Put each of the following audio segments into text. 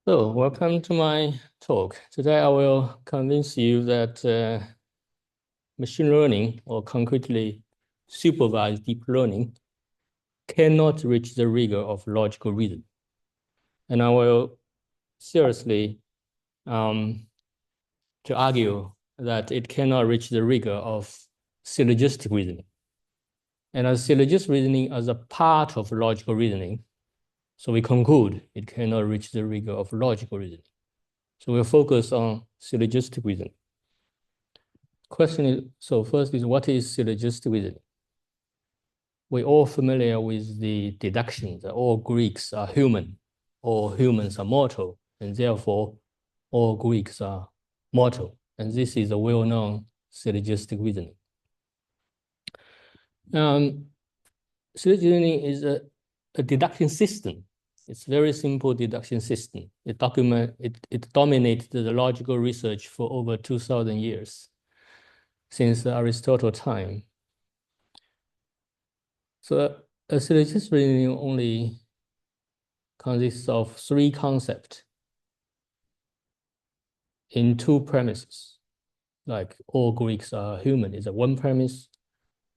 So, welcome to my talk. Today, I will convince you that machine learning, or concretely supervised deep learning, cannot reach the rigor of logical reasoning. And I will seriously to argue that it cannot reach the rigor of syllogistic reasoning. And as syllogistic reasoning as a part of logical reasoning, so we conclude it cannot reach the rigor of logical reasoning. So we'll focus on syllogistic reasoning. Question is, so first is, what is syllogistic reasoning? We're all familiar with the deduction that all Greeks are human, all humans are mortal, and therefore all Greeks are mortal. And this is a well-known syllogistic reasoning. Syllogistic reasoning is a deduction system. It's a very simple deduction system. It dominated the logical research for over 2,000 years, since Aristotle time. So a syllogistic reasoning only consists of three concepts in two premises. Like all Greeks are human is a one premise,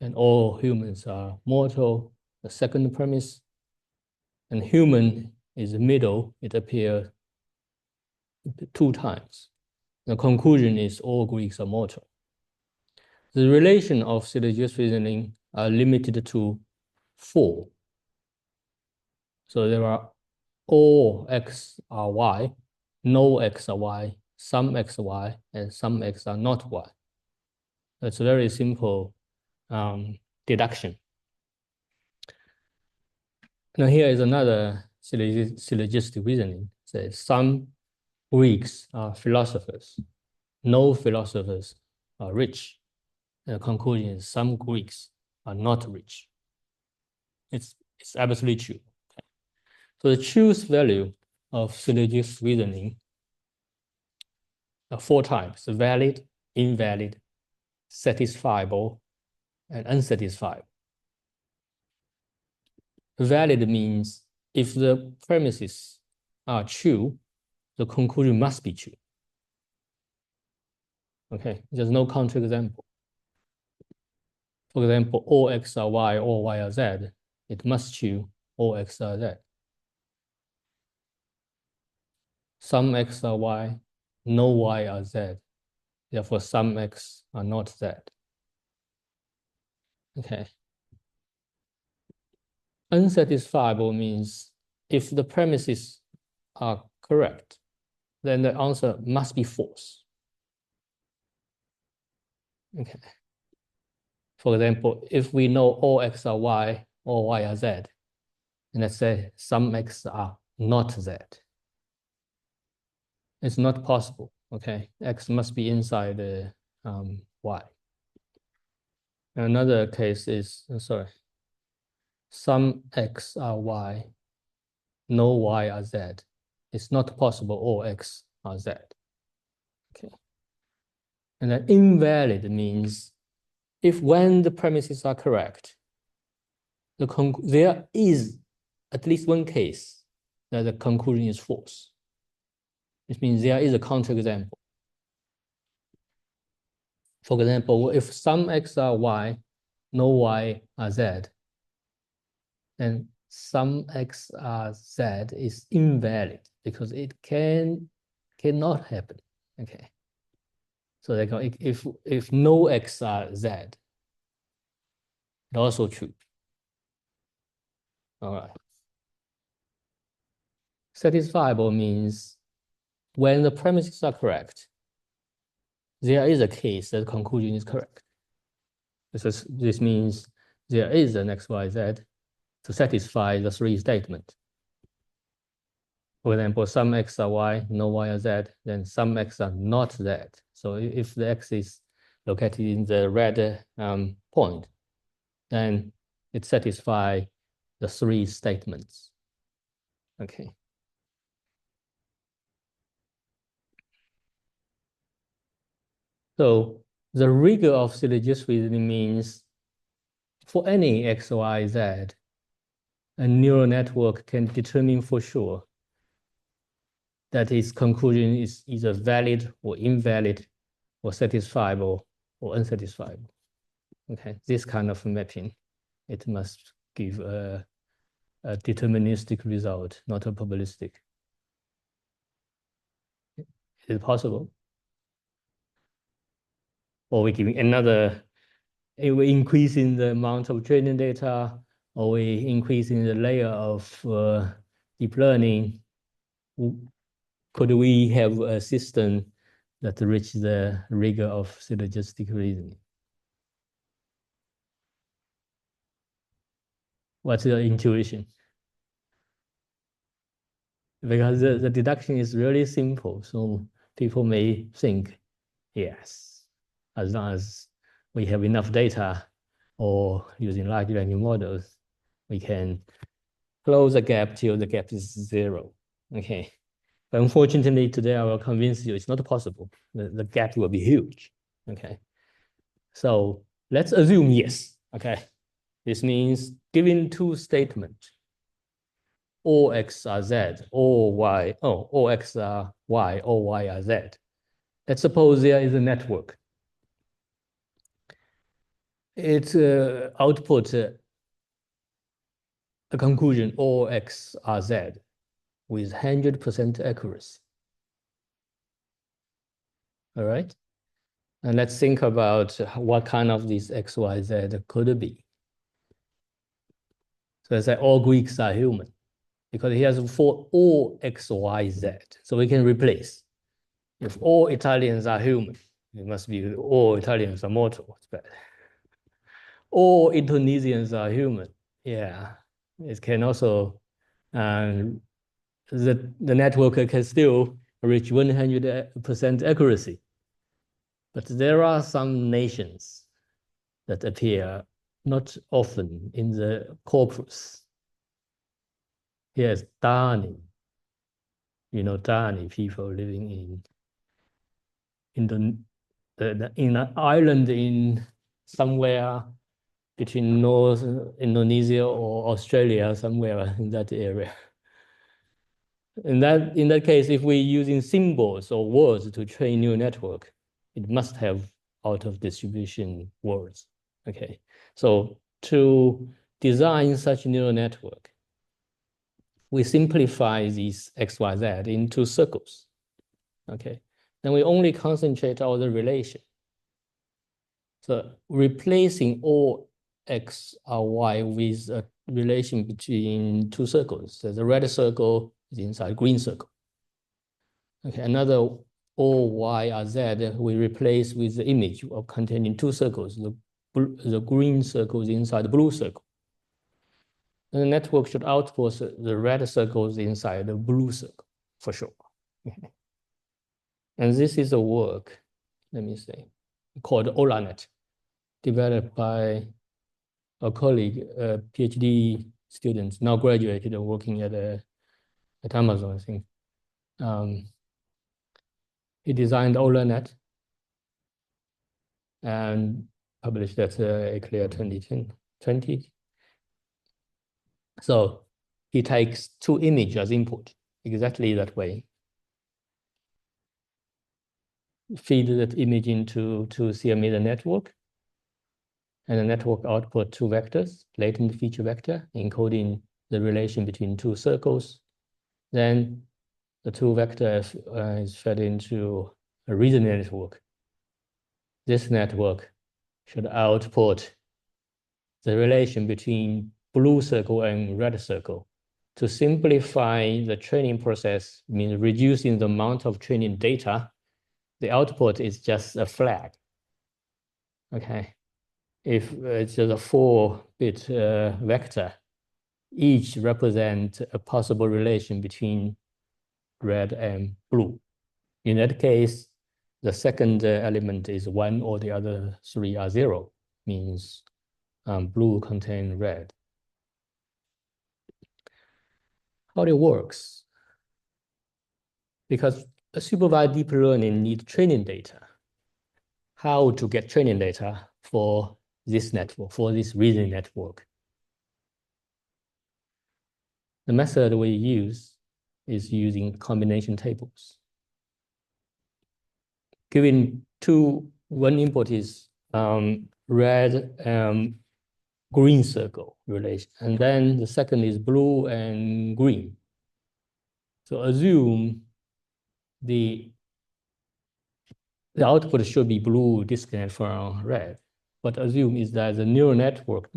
and all humans are mortal, the second premise. And human is the middle, it appears two times. The conclusion is all Greeks are mortal. The relation of syllogistic reasoning are limited to 4. So there are all x are y, no x are y, some x are y, and some x are not y. That's a very simple deduction. Now here is another syllogistic reasoning. It says some Greeks are philosophers, no philosophers are rich. And the conclusion is some Greeks are not rich. It's absolutely true. Okay. So the truth value of syllogistic reasoning are 4 types: valid, invalid, satisfiable, and unsatisfiable. Valid means if the premises are true, the conclusion must be true. Okay, there's no counterexample. For example, all x are y, all y are z. It must true all x are z. Some x are y, no y are z. Therefore, some x are not z. Okay. Unsatisfiable means if the premises are correct, then the answer must be false. Okay. For example, if we know all x are y, all y are z, and let's say some x are not z, it's not possible. Okay, x must be inside y. Another case is, some x are y, no y are z. It's not possible all x are z. Okay. And then invalid means if when the premises are correct, there is at least one case that the conclusion is false. Which means there is a counterexample. For example, if some x are y, no y are z, then some x are z is invalid because it cannot happen. Okay. So if no x are z, it's also true. All right. Satisfiable means when the premises are correct, there is a case that the conclusion is correct. This means there is an xyz to satisfy the 3 statements. For example, some x are y, no y are z, then some x are not z. So if the x is located in the red point, then it satisfies the 3 statements. Okay. So the rigor of syllogistic reasoning means for any x, y, z, a neural network can determine for sure that its conclusion is either valid or invalid or satisfiable or unsatisfiable. Okay, this kind of mapping, it must give a deterministic result, not a probabilistic. Is it possible? Or we giving another, we increasing the amount of training data, or we increasing the layer of deep learning? Could we have a system that reach the rigor of syllogistic reasoning? What's your intuition? Because the deduction is really simple, so people may think, yes, as long as we have enough data or using large language models, we can close the gap till the gap is 0. Okay. But unfortunately, today I will convince you it's not possible. The gap will be huge. Okay. So let's assume yes. Okay. This means given two statements, all x are z, all y, all x are y, all y are z. Let's suppose there is a network. It outputs a conclusion, all x are z, with 100% accuracy. All right? And let's think about what kind of this x, y, z could be. So let's say all Greeks are human, because he has for all x, y, z. So we can replace. If all Italians are human, it must be all Italians are mortal. It's bad. All Indonesians are human. Yeah, it can also, the network can still reach 100% accuracy. But there are some nations that appear not often in the corpus. Here's Dani. You know, Dani people living in an island in somewhere between North Indonesia or Australia, somewhere in that area. In that case, if we're using symbols or words to train neural network, it must have out of distribution words. Okay, so to design such neural network, we simplify these x, y, z into circles. Okay, then we only concentrate on the relation. So replacing all x or y with a relation between two circles. So the red circle is inside green circle. Okay, another all y or z we replace with the image of containing two circles. The green circle is inside the blue circle. And the network should output the red circles inside the blue circle, for sure. Okay. And this is a work, let me say, called Euler Net, developed by a colleague, a PhD student, now graduated and working at Amazon, I think. He designed Euler Net and published that Eclair 2020. So he takes two images as input, exactly that way. Feed that image into CME network, and the network output two vectors, latent feature vector, encoding the relation between two circles. Then the two vectors is fed into a reasoning network. This network should output the relation between blue circle and red circle. To simplify the training process, means reducing the amount of training data, the output is just a flag. Okay. If it's just a 4-bit vector, each represents a possible relation between red and blue. In that case, the second element is 1 or the other 3 are 0, means blue contains red. How it works? Because a supervised deep learning needs training data. How to get training data for this network, for this reasoning network? The method we use is using combination tables. Given one input is red and green circle relation, and then the second is blue and green. So assume the output should be blue disconnect from red. What assume is that the neural network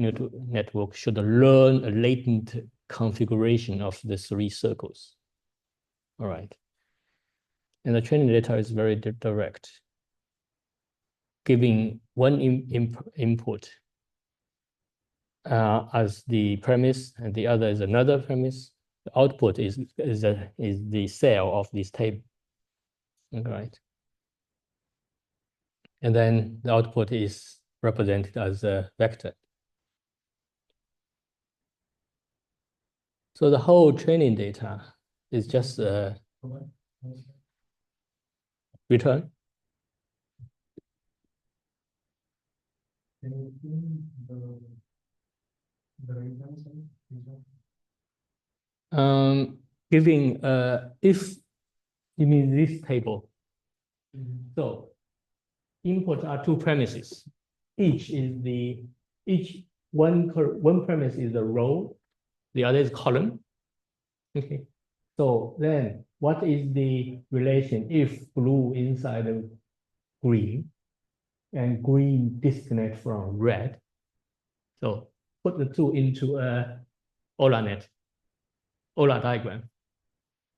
should learn a latent configuration of the three circles. All right. And the training data is very direct, giving one input as the premise, and the other is another premise. The output is the cell of this table. All right. And then the output is represented as a vector. So the whole training data is just a return. Giving if you mean this table. So input are two premises. One premise is a row, the other is column. Okay. So then what is the relation if blue inside of green and green disconnect from red? So put the two into a Euler Net, Euler diagram.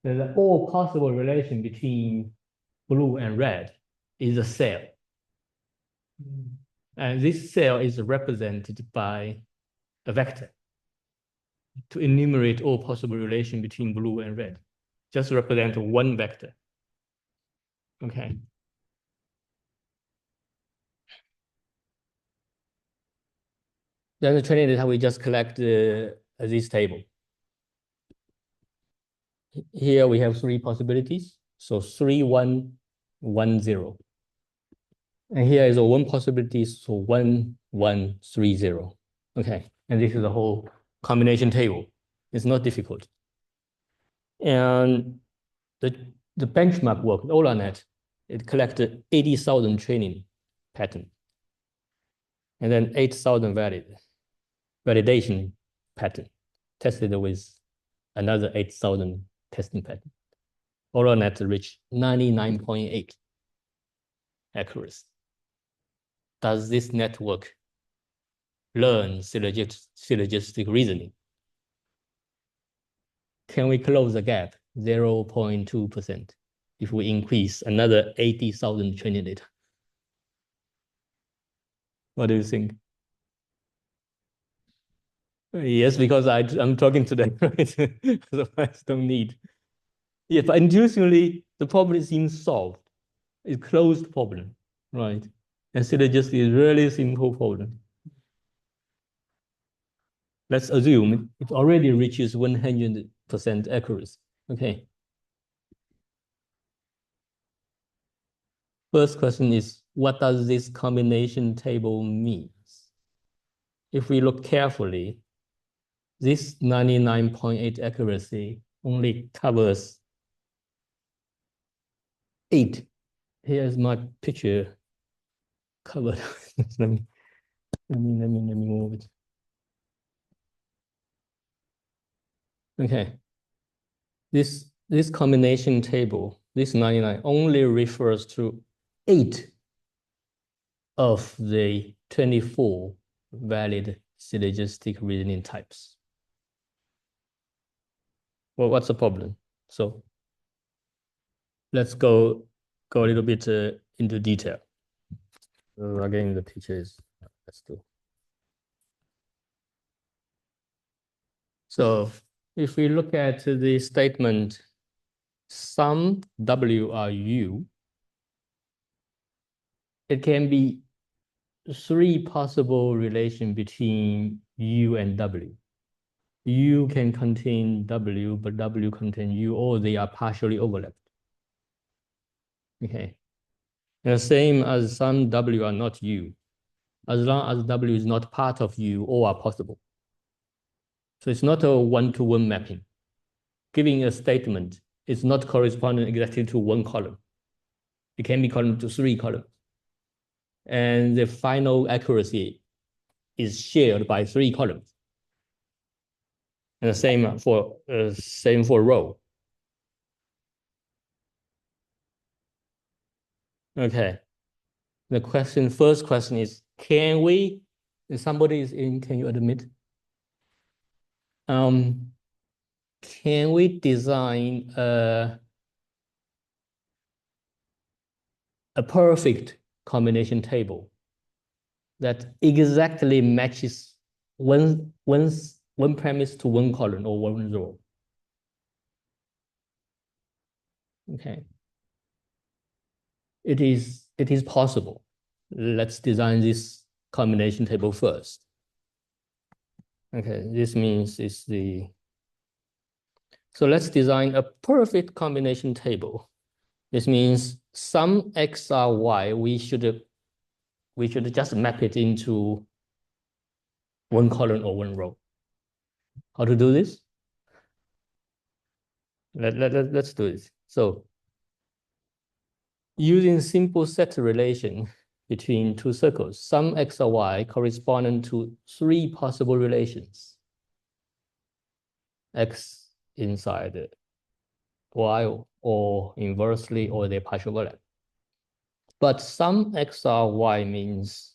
There's all possible relation between blue and red is a cell. And this cell is represented by a vector to enumerate all possible relation between blue and red. Just represent one vector. Okay. Then the training data, we just collect this table. Here we have three possibilities. So 3, 1, 1, 0. And here is a one possibility, so 1, 1, 3, 0. Okay, and this is the whole combination table. It's not difficult. And the benchmark work, Euler Net, it collected 80,000 training pattern, and then 8,000 validation pattern, tested with another 8,000 testing pattern. Euler Net reached 99.8 accuracy. Does this network learn syllogistic reasoning? Can we close the gap 0.2% if we increase another 80,000 training data? What do you think? Yes, because I'm talking to them, right? Otherwise, don't need. Yeah, but intuitively, the problem seems solved. It's closed problem, right? And syllogistic is really simple problem. Let's assume it already reaches 100% accuracy. Okay. First question is, what does this combination table mean? If we look carefully, this 99.8 accuracy only covers 8. Here's my picture covered. let me move it. Okay. This combination table, this 99, only refers to 8 of the 24 valid syllogistic reasoning types. Well, what's the problem? So let's go a little bit into detail. Again, the picture is, let's do. So if we look at the statement, some W are U, it can be 3 possible relations between U and W. U can contain W, but W contain U, or they are partially overlapped. Okay. And the same as some W are not U. As long as W is not part of U, all are possible. So it's not a one-to-one mapping. Giving a statement, it's not corresponding exactly to one column. It can be corresponding to 3 columns. And the final accuracy is shared by 3 columns. And the same for row. Okay. The first question is, can we, if somebody is in, can you admit? Can we design a perfect combination table that exactly matches one premise to 1 column or 1 row? Okay. It is possible. Let's design this combination table first. Okay, this means it's the, so let's design a perfect combination table. This means some x or y, we should just map it into 1 column or 1 row. How to do this? Let's do this. So using simple set relation between 2 circles, some x or y corresponding to 3 possible relations. X inside y or inversely or their partial overlap. But some x or y means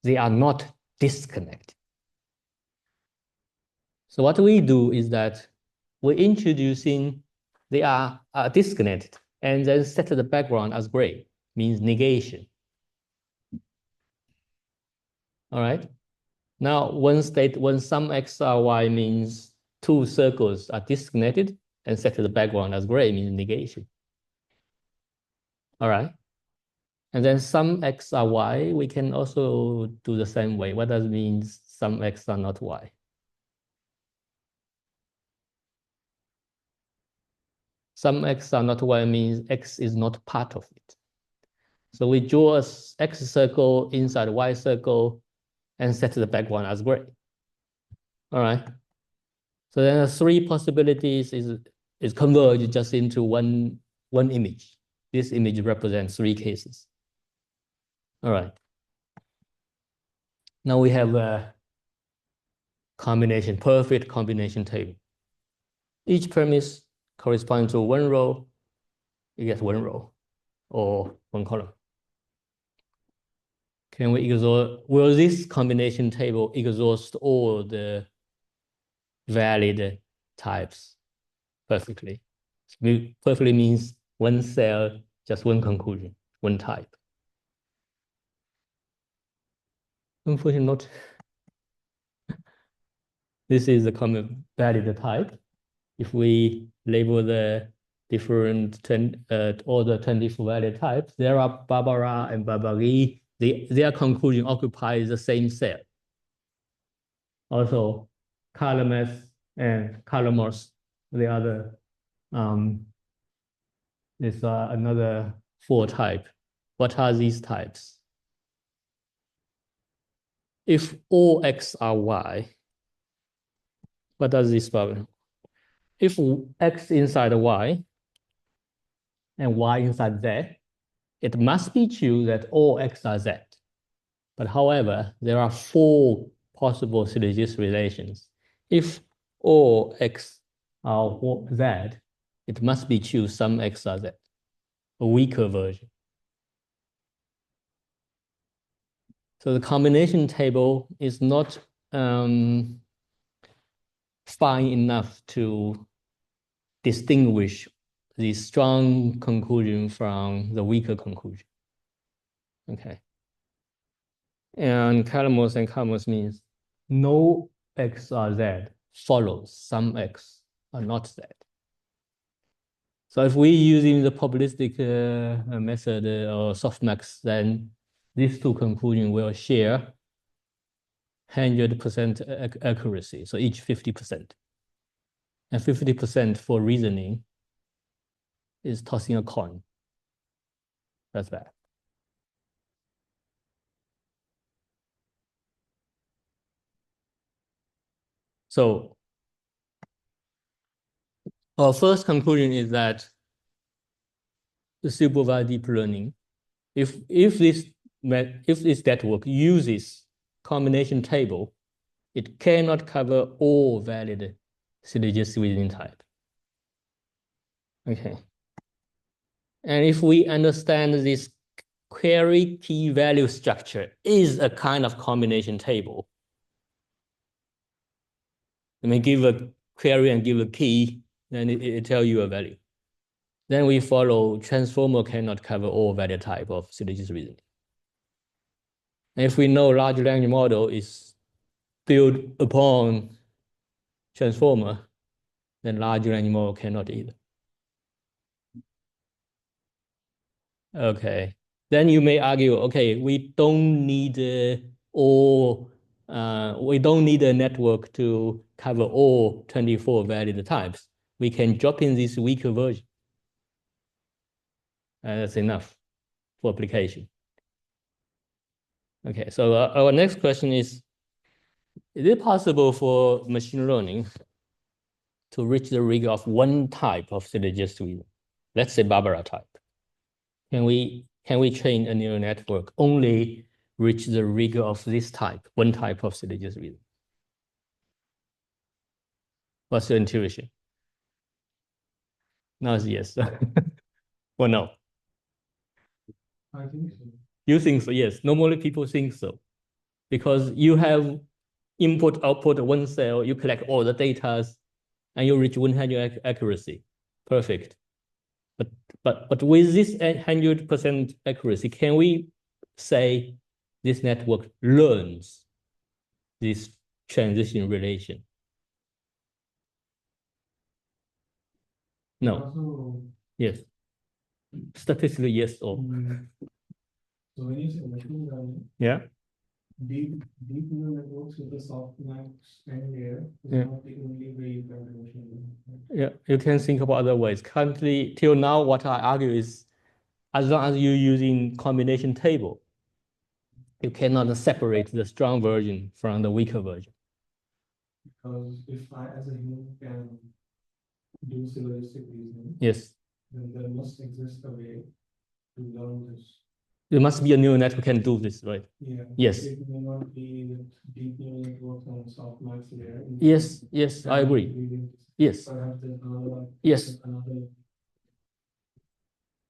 they are not disconnected. So what we do is that we're introducing they are disconnected and then set the background as gray, means negation. All right. Now, when some x or y means 2 circles are disconnected and set the background as gray, means negation. All right. And then some x are y, we can also do the same way. What does it mean some x are not y? Some x are not y means x is not part of it. So we draw a x circle inside y circle and set the background as gray. All right. So then the 3 possibilities is converged just into one image. This image represents 3 cases. All right. Now we have a perfect combination table. Each premise corresponds to 1 row, you get 1 row or 1 column. Can we exhaust, will this combination table exhaust all the valid types perfectly? Perfectly means 1 cell, just 1 conclusion, 1 type. Unfortunately not. This is the common valid type. If we label the different all the 24 valid types, there are Barbara and Barbary. Their conclusion occupies the same cell. Also, Calamus and Calamos, the other, is another 4 type. What are these types? If all x are y, what does this problem? If x inside y and y inside z, it must be true that all x are z. But however, there are 4 possible syllogistic relations. If all x are z, it must be true some x are z, a weaker version. So the combination table is not fine enough to distinguish the strong conclusion from the weaker conclusion. Okay. And Calamos and Calamos means no x or z follows some x are not z. So if we're using the probabilistic method or softmax, then these 2 conclusions will share 100% accuracy, so each 50%. And 50% for reasoning is tossing a coin. That's bad. So Our first conclusion is that the supervised deep learning, if this network uses combination table, it cannot cover all valid syllogistic reasoning type. Okay. And if we understand this query key value structure is a kind of combination table, I mean, give a query and give a key, then it tells you a value. Then we follow transformer cannot cover all value type of syllogistic reasoning. And if we know large language model is built upon transformer, then large language model cannot either. Okay. Then you may argue, okay, we don't need we don't need a network to cover all 24 valid types. We can drop in this weaker version. That's enough for application. Okay, so our next question is it possible for machine learning to reach the rigor of one type of syllogistic reasoning? Let's say Barbara type. Can we train a neural network only reach the rigor of this type, one type of syllogistic reasoning? What's your intuition? Now it's yes. Or no? I think so. You think so? Yes. Normally people think so. Because you have input, output, one cell, you collect all the data, and you reach 100 accuracy. Perfect. But with this 100% accuracy, can we say this network learns this transition relation? No. Also, Yes. Statistically, yes or so when you say machine learning, yeah. deep neural networks with the softmax and layer is not the only way you can do machine learning. Yeah, you can think about other ways. Currently, till now, what I argue is, as long as you're using combination table, you cannot separate the strong version from the weaker version. Because if I, as a human, can do syllogistic reasoning, yes, then there must exist a way to learn this. There must be a neural network can do this, right? Yeah. Yes. It may not be with deep neural networks on softmax layer. Yes, I agree. Yes. Perhaps there's another. Yes.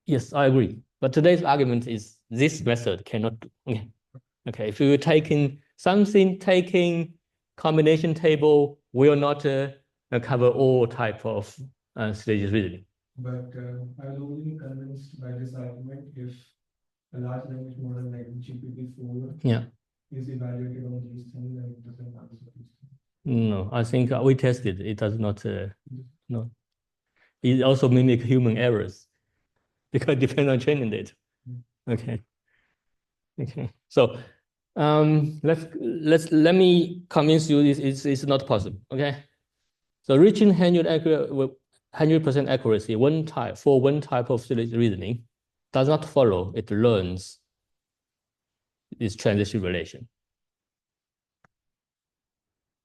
Yes, I agree. But today's argument is this method cannot do. Okay. Okay. If you're taking combination table will not cover all type of stages reasoning. But I was only convinced by this argument if a large language model like GPT-4 is evaluated on these things and it doesn't answer these things. No, I think we tested. It does not. No. It also mimic human errors because it depends on training data. Okay. Okay. So let me convince you this is not possible. Okay. So reaching 100% accuracy for one type of reasoning does not follow it learns this transition relation.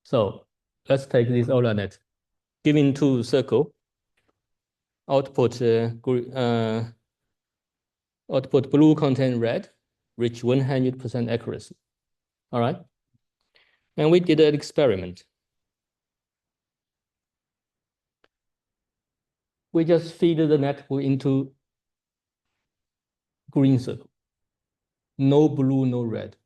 So let's take this Euler Net. Given two circle, output blue contain red, reach 100% accuracy. All right. And we did an experiment. We just feed the network into green circle. No blue, no red.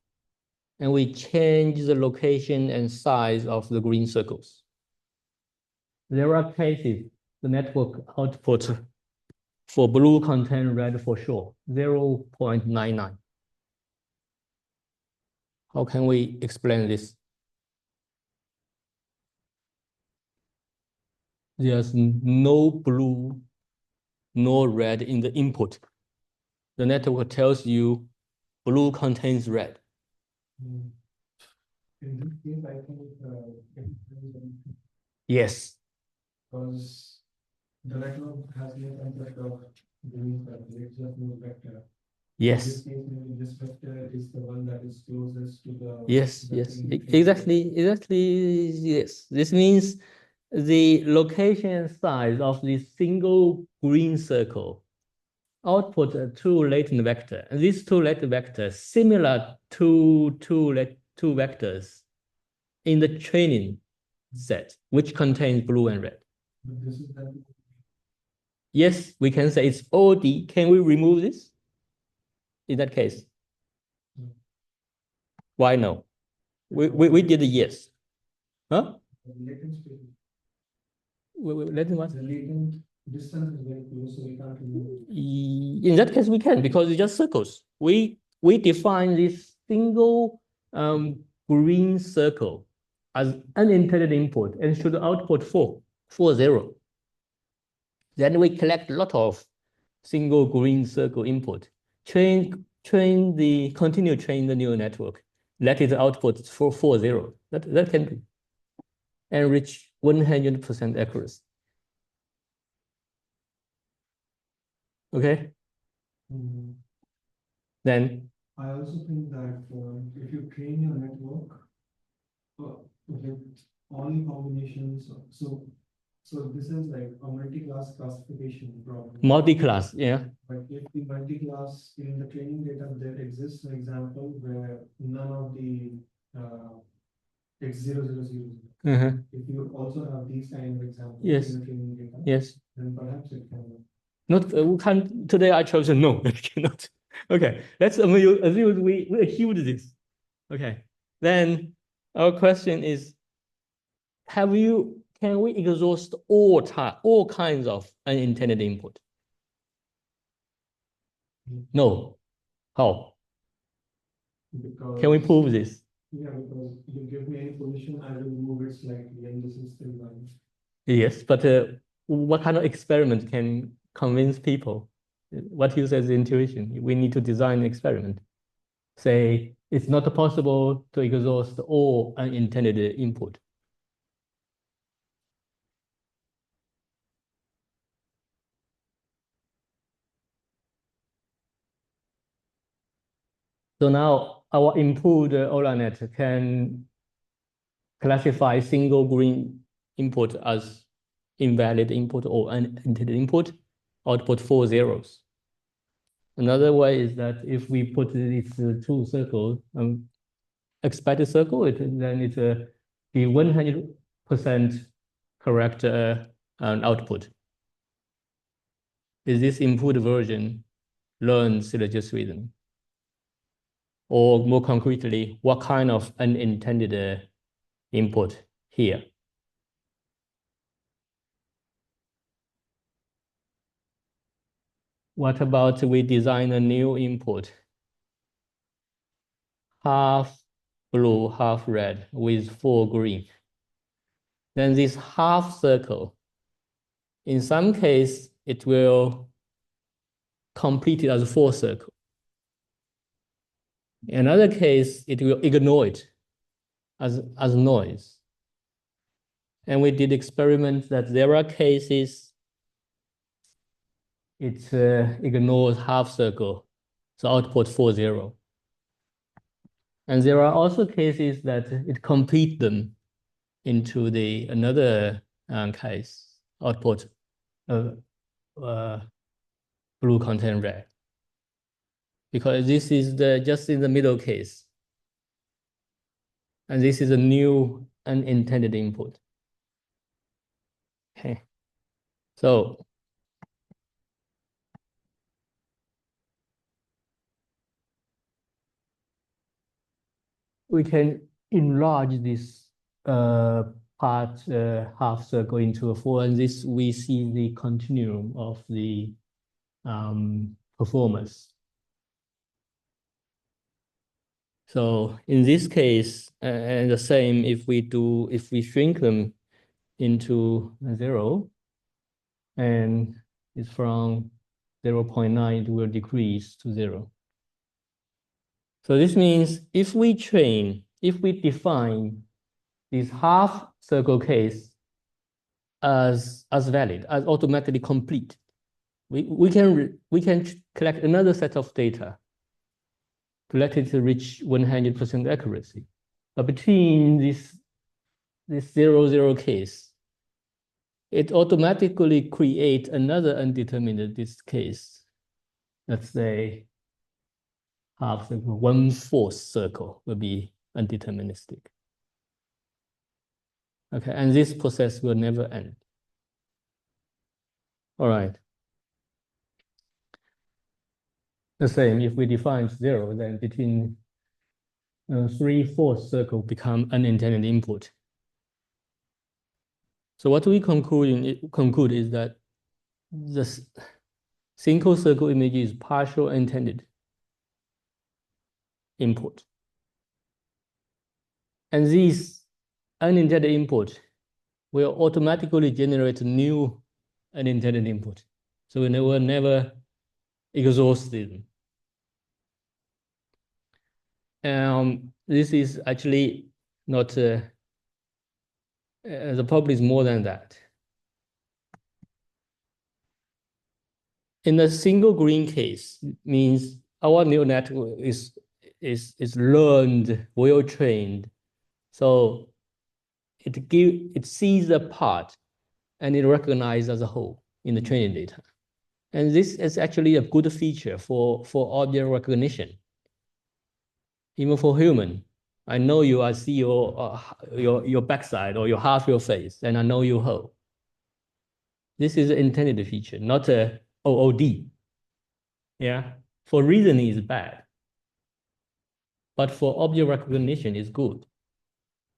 And we change the location and size of the green circles. There are cases, the network output for blue contain red for sure, 0.99. How can we explain this? There's no blue, no red in the input. The network tells you blue contains red. In this case, I think yes. Because the network has no concept of green circle, it's just no vector. Yes. In this case, maybe this vector is the one that is closest to the. Yes, exactly, yes. This means the location and size of this single green circle output two latent vector. And these two latent vectors similar to two vectors in the training set, which contains blue and red. Yes, we can say it's OD. Can we remove this in that case? Why no? We did a yes. Huh? Latent what? The latent distance is very close, so we can't remove it. In that case, we can, because it's just circles. We define this single green circle as unintended input and should output 0. Then we collect a lot of single green circle input, continue train the neural network, let it output 0. That can be, and reach 100% accuracy. Okay. Then I also think that if you train your network with all combinations, so this is like a multi-class classification problem. Multi-class, yeah. But if the multi-class in the training data, there exists an example where none of the X000. If you also have these kind of examples in the training data, then perhaps it can work. Not today I chose no, it cannot. Okay, let's assume we achieved this. Okay, then our question is, can we exhaust all kinds of unintended input? No. How? Because, can we prove this? Yeah, because you give me any position, I will move it slightly, and this is still valid. Yes, but what kind of experiment can convince people? What uses intuition? We need to design an experiment. Say it's not possible to exhaust all unintended input. So now our improved Euler Net can classify single green input as invalid input or unintended input, output 4 zeros. Another way is that if we put these two circles, expected circle, then it's the 100% correct output. Is this improved version learn syllogism? Or more concretely, what kind of unintended input here? What about we design a new input, half blue, half red with 4 green? Then this half circle, in some case, it will complete it as a 4 circle. In another case, it will ignore it as noise. And we did experiments that there are cases it ignores half circle, so output 4 0. And there are also cases that it complete them into another case, output blue content red. Because this is just in the middle case. And this is a new unintended input. Okay. So we can enlarge this part half circle into a 4, and this we see the continuum of the performance. So in this case, and the same if we shrink them into 0, and it's from 0.9, it will decrease to 0. So this means if we define this half circle case as valid, as automatically complete, we can collect another set of data to let it reach 100% accuracy. But between this 0, 0 case, it automatically creates another undetermined in this case. Let's say half circle, 1/4 circle will be undeterministic. Okay, and this process will never end. All right. The same, if we define 0, then between 3/4 circle become unintended input. So what we conclude is that the single circle image is partial intended input. And these unintended input will automatically generate new unintended input. So we will never exhaust them. This is actually not, the problem is more than that. In a single green case, it means our neural network is learned, well trained. So it sees a part and it recognizes as a whole in the training data. And this is actually a good feature for object recognition. Even for human, I know you, I see your backside or your half your face, and I know your whole. This is an intended feature, not a OOD. Yeah, for reasoning is bad, but for object recognition is good.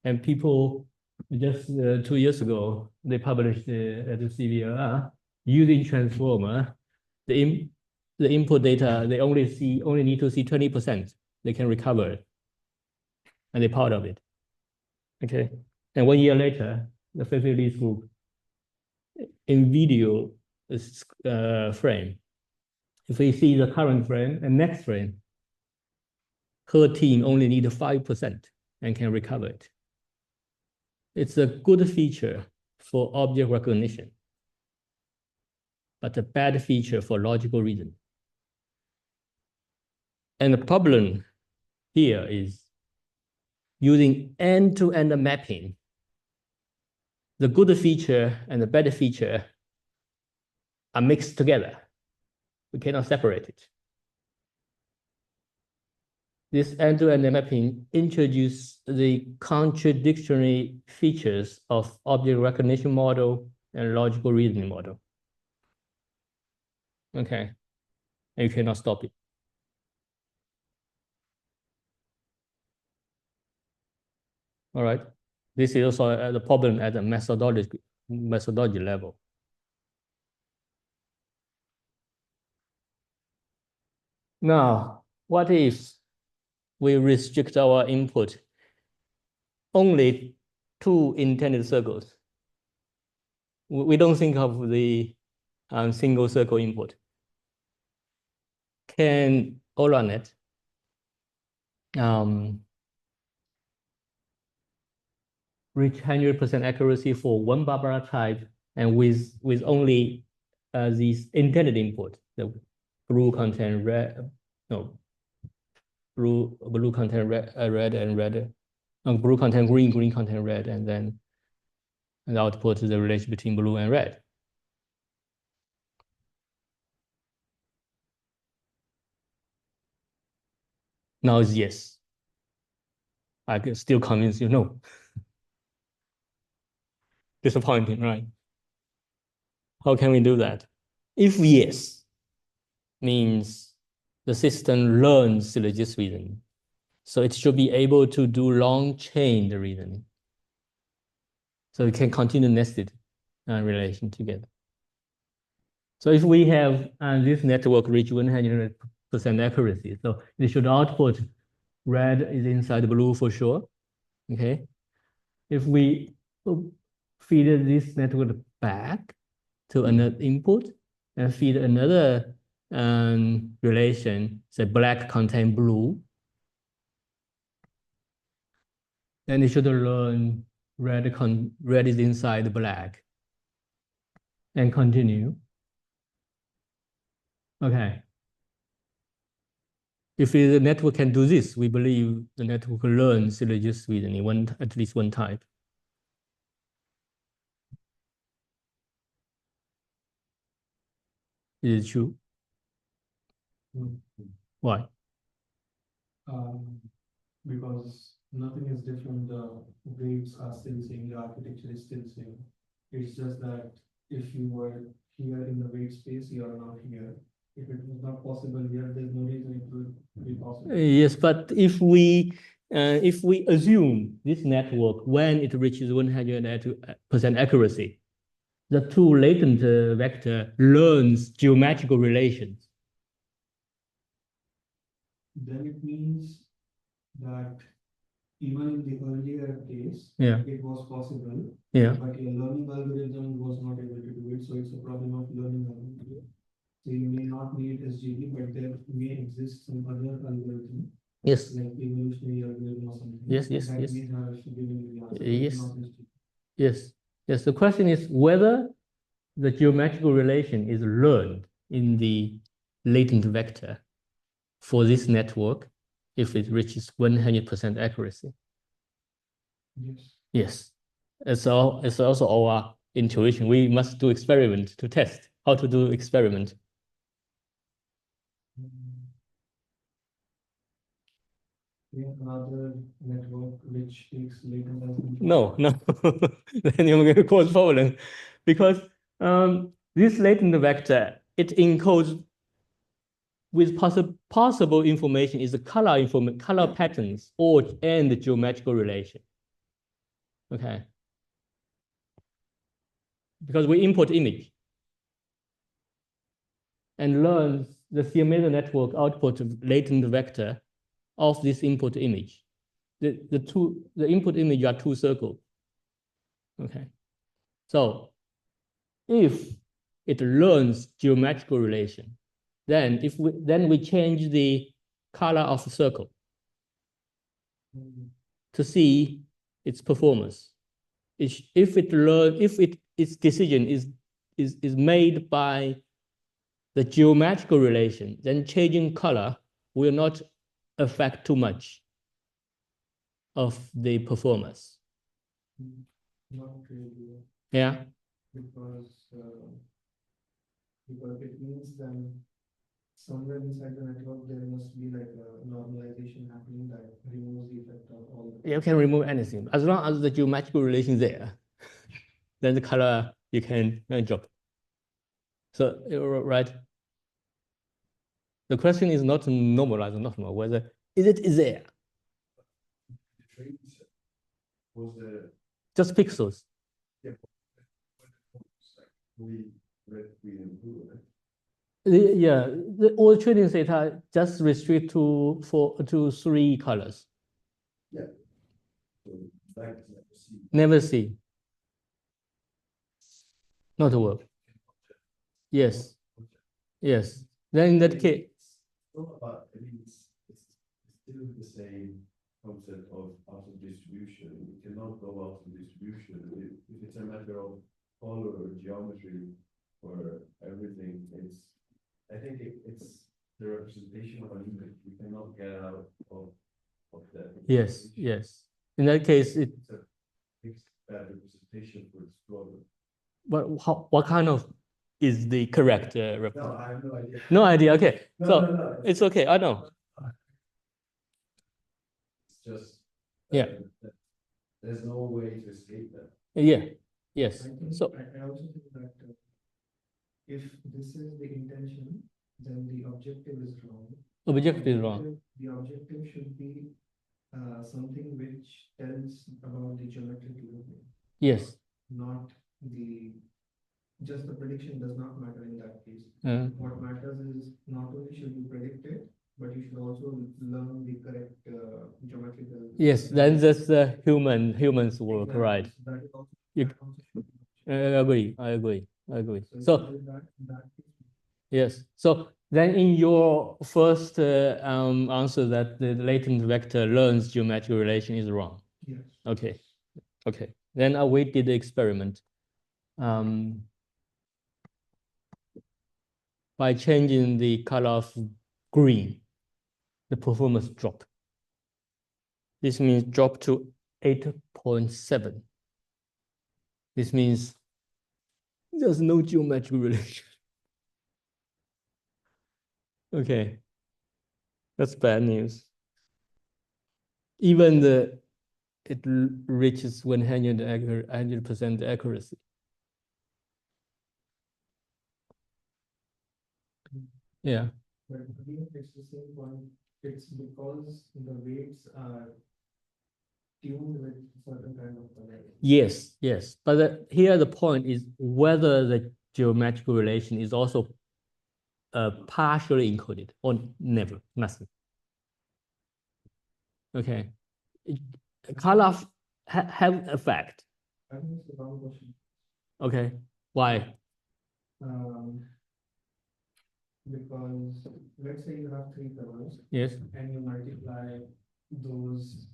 And people just 2 years ago, they published at the CVLR using transformer, the input data, they only need to see 20%. They can recover it, and they're proud of it. Okay, and 1 year later, the facilities group in video frame, if we see the current frame and next frame, her team only need 5% and can recover it. It's a good feature for object recognition, but a bad feature for logical reasoning. And the problem here is using end-to-end mapping. The good feature and the bad feature are mixed together. We cannot separate it. This end-to-end mapping introduces the contradictory features of object recognition model and logical reasoning model. Okay, and you cannot stop it. All right, this is also the problem at the methodology level. Now, what if we restrict our input only to intended circles? We don't think of the single circle input. Can Euler Net reach 100% accuracy for one Barbara type and with only these intended input, the blue content red, no, blue content red and red, blue content green, green content red, and then the output is the relation between blue and red. Now it's yes. I can still convince you no. Disappointing, right? How can we do that? If yes, means the system learns syllogistic reasoning. So it should be able to do long-chain reasoning. So it can continue nested relation together. So if we have this network reach 100% accuracy, so it should output red is inside blue for sure. Okay. If we feed this network back to another input and feed another relation, say black contain blue, then it should learn red is inside black and continue. Okay. If the network can do this, we believe the network will learn syllogistic reasoning at least one type. Is it true? Why? Because nothing is different. The weights are still same. The architecture is still same. It's just that if you were here in the weight space, you are not here. If it was not possible here, there's no reason it would be possible. Yes, but if we assume this network, when it reaches 100% accuracy, the two latent vector learns geometrical relations. Then it means that even in the earlier case, it was possible, but your learning algorithm was not able to do it. So it's a problem of learning algorithm. So you may not need SGD, but there may exist some other algorithm. Yes. Like evolutionary algorithm or something. Yes. That may have given you the answer. Yes. The question is whether the geometrical relation is learned in the latent vector for this network if it reaches 100% accuracy. Yes. It's also our intuition. We must do experiment to test how to do experiment. Another network which takes latent as No. Then you're going to cause problem because this latent vector, it encodes with possible information is the color patterns and the geometrical relation. Okay. Because we import image and learn the CML network output latent vector of this input image. The input image are two circles. Okay. So if it learns geometrical relation, then we change the color of the circle to see its performance. If its decision is made by the geometrical relation, then changing color will not affect too much of the performance. Not really. Yeah. Because it means then somewhere inside the network there must be like a normalization happening that removes the effect of all. You can remove anything as long as the geometrical relation is there. Then the color you can drop. So right. The question is not normalized or not normal, whether is there. The training set was the just pixels. Yeah. We red, green, and blue, right? All training data just restrict to 3 colors. Yeah. So black never see. Not work. Yes. Yes. Then in that case. But I mean, it's still the same concept of out of distribution. You cannot go out of distribution. If it's a matter of color or geometry or everything, I think it's the representation of an image. You cannot get out of that. Yes. In that case, it's a fixed bad representation for its problem. But what kind of is the correct representation? No, I have no idea. No idea. Okay, No. It's okay. I know. It's just there's no way to escape that. Yeah. Yes. So I also think that if this is the intention, then the objective is wrong. Objective is wrong. The objective should be something which tells about the geometric movement. Yes. Not just the prediction does not matter in that case. What matters is not only should you predict it, but you should also learn the correct geometrical. Yes, then that's the humans work, exactly. Right? That is also, I agree. So yes. So then in your first answer that the latent vector learns geometric relation is wrong. Yes. Okay. Then we did the experiment. By changing the color of green, the performance dropped. This means drop to 8.7. This means there's no geometric relation. Okay, that's bad news. Even it reaches 100% accuracy. Yeah. But again, it's the same point. It's because the weights are tuned with certain kind of color. Yes, yes. But here the point is whether the geometrical relation is also partially encoded or never, nothing. Okay. Color have effect. I think it's the wrong question. Okay. Why? Because let's say you have 3 colors. Yes. And you multiply those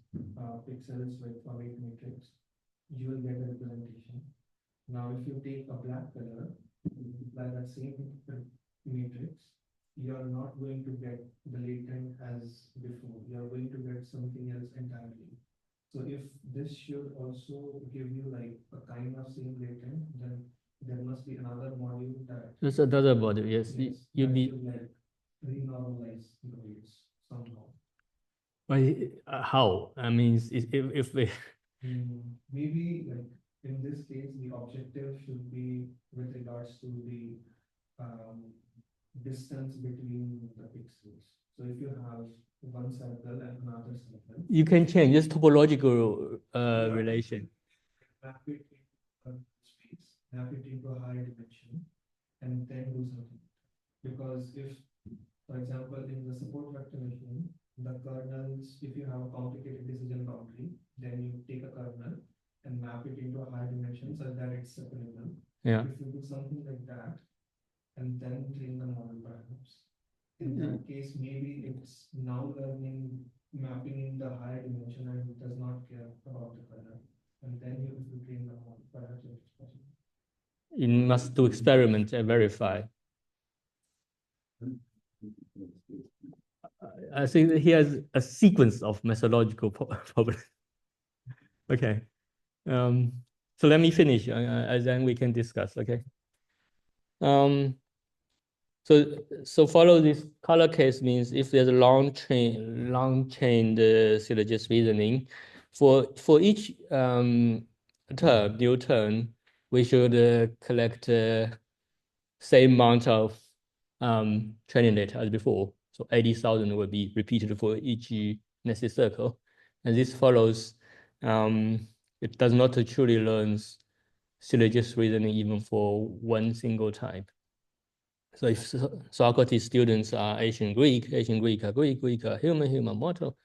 pixels with a weight matrix, you will get a representation. Now, if you take a black color, multiply that same matrix, you are not going to get the latent as before. You are going to get something else entirely. So if this should also give you like a kind of same latent, then there must be another module that. There's another module, yes. You need. Like renormalize the weights somehow. How? I mean, if we. Maybe like in this case, the objective should be with regards to the distance between the pixels. So if you have one circle and another circle, you can change this topological relation. Map it into space, map it into a higher dimension, and then do something. Because if, for example, in the support vector machine, the kernels, if you have a complicated decision boundary, then you take a kernel and map it into a higher dimension so that it's separable. Yeah. If you do something like that, and then train the model perhaps, in that case, maybe it's now learning mapping in the higher dimension and it does not care about the kernel. And then if you train the model, perhaps it's possible. You must do experiment and verify. I think here's a sequence of methodological problems. Okay. So let me finish, and then we can discuss. Okay. So follow this color case means if there's a long chain syllogistic reasoning, for each new term, we should collect same amount of training data as before. So 80,000 will be repeated for each nested circle. And this follows, it does not truly learn syllogistic reasoning even for one single type. So if Socrates students are Asian Greek are Greek are human mortal,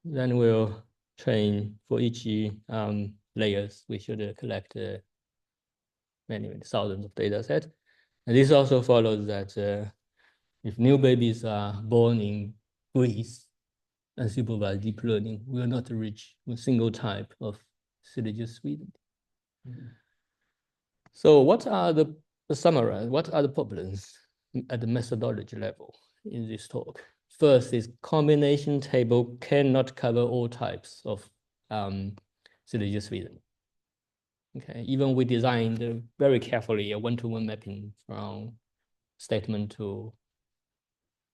then we'll train for each layers. We should collect many thousands of data sets. And this also follows that if new babies are born in Greece, unsupervised deep learning will not reach a single type of syllogistic reasoning. So what are the summarize? What are the problems at the methodology level in this talk? First is combination table cannot cover all types of syllogistic reasoning. Okay, even we designed very carefully a one-to-one mapping from statement to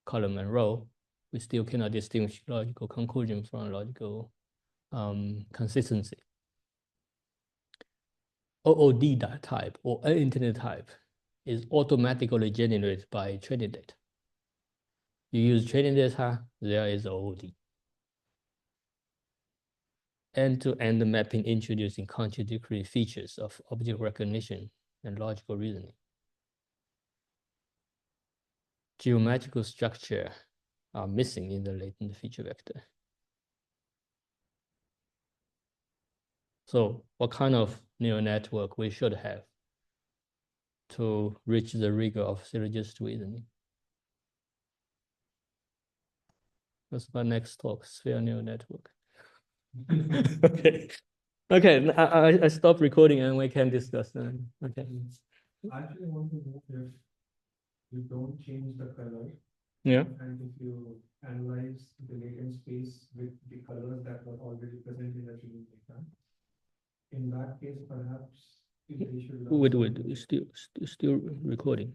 column and row, we still cannot distinguish logical conclusion from logical consistency. OOD type or unintended type is automatically generated by training data. You use training data, there is OOD. End-to-end mapping introducing contradictory features of object recognition and logical reasoning. Geometrical structure are missing in the latent feature vector. So what kind of neural network we should have to reach the rigor of syllogistic reasoning? That's my next talk, sphere neural network. Okay. Okay, I stop recording and we can discuss then. Okay. I actually want to know if you don't change the color. Yeah. And if you analyze the latent space with the colors that were already present in the training data, in that case, perhaps if they should Wait, still recording.